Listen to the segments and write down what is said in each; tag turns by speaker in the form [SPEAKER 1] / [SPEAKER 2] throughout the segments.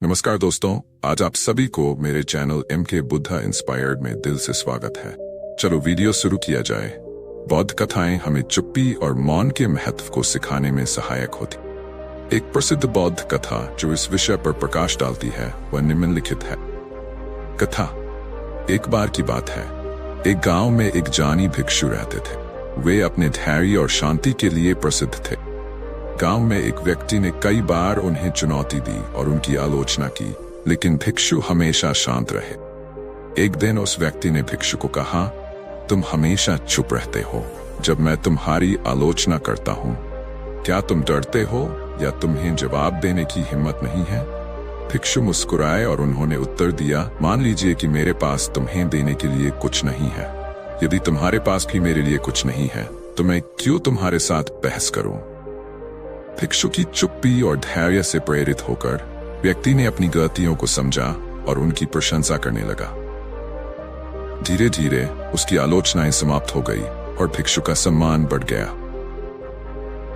[SPEAKER 1] नमस्कार दोस्तों, आज आप सभी को मेरे चैनल MK बुद्धा इंस्पायर्ड में दिल से स्वागत है। चलो वीडियो शुरू किया जाए। बौद्ध कथाएं हमें चुप्पी और मौन के महत्व को सिखाने में सहायक होती। एक प्रसिद्ध बौद्ध कथा जो इस विषय पर प्रकाश डालती है वह निम्नलिखित है। कथा। एक बार की बात है, एक गांव में एक जानी भिक्षु रहते थे। वे अपने धैर्य और शांति के लिए प्रसिद्ध थे। गांव में एक व्यक्ति ने कई बार उन्हें चुनौती दी और उनकी आलोचना की, लेकिन भिक्षु हमेशा शांत रहे। एक दिन उस व्यक्ति ने भिक्षु को कहा, तुम हमेशा चुप रहते हो जब मैं तुम्हारी आलोचना करता हूँ। क्या तुम डरते हो या तुम्हें जवाब देने की हिम्मत नहीं है? भिक्षु मुस्कुराए और उन्होंने उत्तर दिया, मान लीजिए कि मेरे पास तुम्हें देने के लिए कुछ नहीं है। यदि तुम्हारे पास भी मेरे लिए कुछ नहीं है तो मैं क्यों तुम्हारे साथ बहस करूं? भिक्षु की चुप्पी और धैर्य से प्रेरित होकर व्यक्ति ने अपनी गलतियों को समझा और उनकी प्रशंसा करने लगा। धीरे धीरे उसकी आलोचनाएं समाप्त हो गई और भिक्षु का सम्मान बढ़ गया।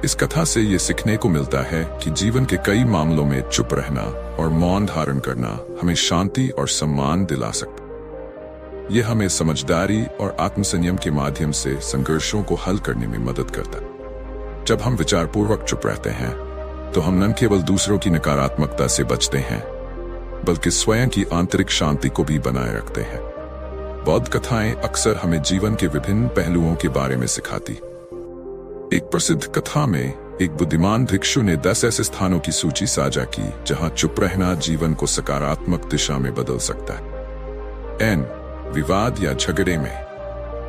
[SPEAKER 1] इस कथा से ये सीखने को मिलता है कि जीवन के कई मामलों में चुप रहना और मौन धारण करना हमें शांति और सम्मान दिला सकता। यह हमें समझदारी और आत्मसंयम के माध्यम से संघर्षों को हल करने में मदद करता है। जब हम विचारपूर्वक चुप रहते हैं तो हम न केवल दूसरों की नकारात्मकता से बचते हैं बल्कि स्वयं की आंतरिक शांति को भी बनाए रखते हैं। बौद्ध कथाएं अक्सर हमें जीवन के विभिन्न पहलुओं के बारे में सिखाती। एक प्रसिद्ध कथा में एक बुद्धिमान भिक्षु ने 10 ऐसे स्थानों की सूची साझा की जहां चुप रहना जीवन को सकारात्मक दिशा में बदल सकता है। N, विवाद या झगड़े में।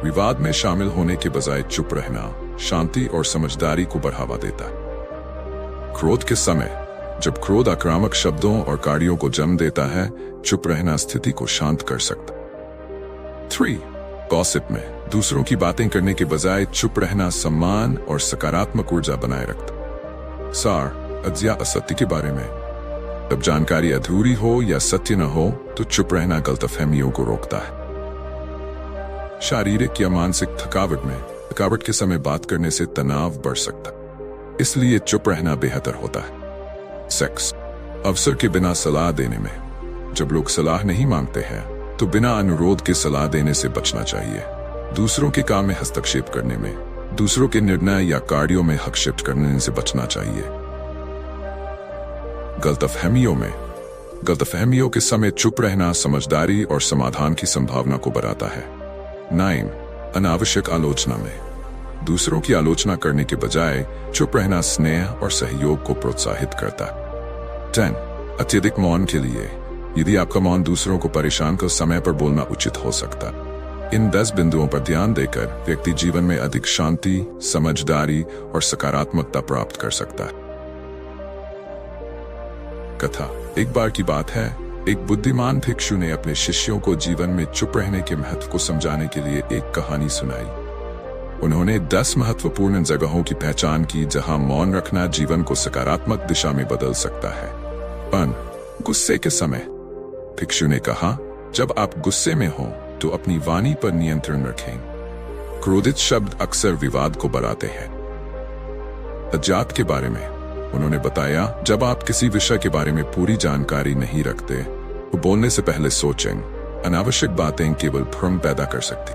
[SPEAKER 1] विवाद में शामिल होने के बजाय चुप रहना शांति और समझदारी को बढ़ावा देता है। क्रोध के समय, जब क्रोध आक्रामक शब्दों और कार्यों को जन्म देता है, चुप रहना स्थिति को शांत कर सकता है। 3, गॉसिप में दूसरों की बातें करने के बजाय चुप रहना सम्मान और सकारात्मक ऊर्जा बनाए रखता है। सार, सत्य या असत्य के बारे में। जब जानकारी अधूरी हो या सत्य न हो तो चुप रहना गलतफहमियों को रोकता है। शारीरिक या मानसिक थकावट में, थकावट के समय बात करने से तनाव बढ़ सकता है, इसलिए चुप रहना बेहतर होता है। सेक्स, अवसर के बिना सलाह देने में। जब लोग सलाह नहीं मांगते हैं तो बिना अनुरोध के सलाह देने से बचना चाहिए। दूसरों के काम में हस्तक्षेप करने में, दूसरों के निर्णय या कार्यों में हस्तक्षेप करने से बचना चाहिए। गलतफहमियों में, गलतफहमियों के समय चुप रहना समझदारी और समाधान की संभावना को बढ़ाता है। 9, अनावश्यक आलोचना में। दूसरों की आलोचना करने के बजाय चुप रहना स्नेह और सहयोग को प्रोत्साहित करता है। 10, अत्यधिक मौन के लिए। यदि आपका मौन दूसरों को परेशान कर समय पर बोलना उचित हो सकता है। इन 10 बिंदुओं पर ध्यान देकर व्यक्ति जीवन में अधिक शांति, समझदारी और सकारात्मकता प्राप्त कर सकता है। कथा। एक बार की बात है, एक बुद्धिमान भिक्षु ने अपने शिष्यों को जीवन में चुप रहने के महत्व को समझाने के लिए एक कहानी सुनाई। उन्होंने 10 महत्वपूर्ण जगहों की पहचान की जहां मौन रखना जीवन को सकारात्मक दिशा में बदल सकता है। 1, गुस्से के समय। भिक्षु ने कहा, जब आप गुस्से में हो तो अपनी वाणी पर नियंत्रण रखें। क्रोधित शब्द अक्सर विवाद को बढ़ाते हैं। अज्ञात के बारे में उन्होंने बताया, जब आप किसी विषय के बारे में पूरी जानकारी नहीं रखते तो बोलने से पहले सोचें। अनावश्यक बातें केवल भ्रम पैदा कर सकती।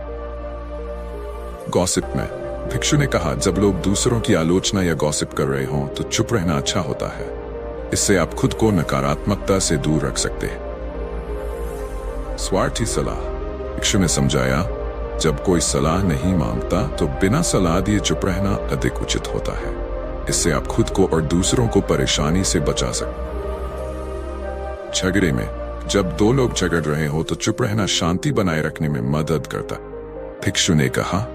[SPEAKER 1] गॉसिप में, भिक्षु ने कहा, जब लोग दूसरों की आलोचना या गॉसिप कर रहे हों तो चुप रहना अच्छा होता है। इससे आप खुद को नकारात्मकता से दूर रख सकते हैं। स्वार्थी सलाह। भिक्षु ने समझाया, जब कोई सलाह नहीं मांगता तो बिना सलाह दिए चुप रहना अधिक उचित होता है। इससे आप खुद को और दूसरों को परेशानी से बचा सकते। झगड़े में, जब 2 लोग झगड़ रहे हो तो चुप रहना शांति बनाए रखने में मदद करता। भिक्षु ने कहा,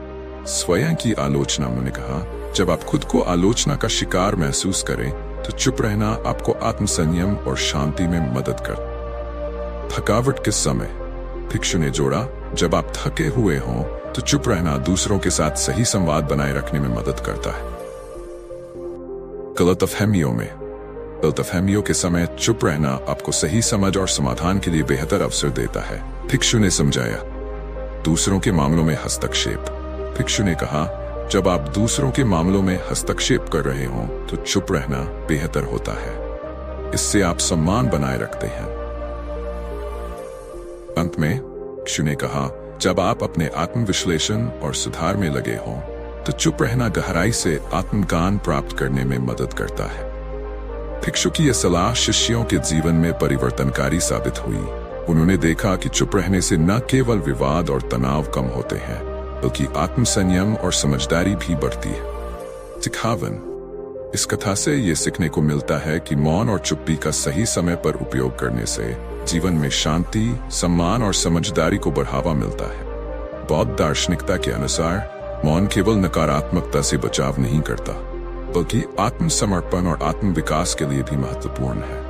[SPEAKER 1] स्वयं की आलोचना। उन्होंने कहा, जब आप खुद को आलोचना का शिकार महसूस करें तो चुप रहना आपको आत्मसंयम और शांति में मदद करता। थकावट के समय, भिक्षु ने जोड़ा, जब आप थके हुए हों तो चुप रहना दूसरों के साथ सही संवाद बनाए रखने में मदद करता है। गलतफहमियों में, गलतफहमियों के समय चुप रहना आपको सही समझ और समाधान के लिए बेहतर अवसर देता है। भिक्षु ने समझाया। दूसरों के मामलों में हस्तक्षेप। भिक्षु ने कहा, जब आप दूसरों के मामलों में हस्तक्षेप कर रहे हों तो चुप रहना बेहतर होता है। इससे आप सम्मान बनाए रखते हैं। अंत में भिक्षु ने कहा, जब आप अपने आत्मविश्लेषण और सुधार में लगे हों तो चुप रहना गहराई से आत्मज्ञान प्राप्त करने में मदद करता है। भिक्षु की यह सलाह शिष्यों के जीवन में परिवर्तनकारी साबित हुई। उन्होंने देखा कि चुप रहने से न केवल विवाद और तनाव कम होते हैं बल्कि आत्मसंयम और समझदारी भी बढ़ती है। सिखावन, इस कथा से ये सीखने को मिलता है कि मौन और चुप्पी का सही समय पर उपयोग करने से जीवन में शांति, सम्मान और समझदारी को बढ़ावा मिलता है। बौद्ध दार्शनिकता के अनुसार मौन केवल नकारात्मकता से बचाव नहीं करता बल्कि आत्मसमर्पण और आत्म विकास के लिए भी महत्वपूर्ण है।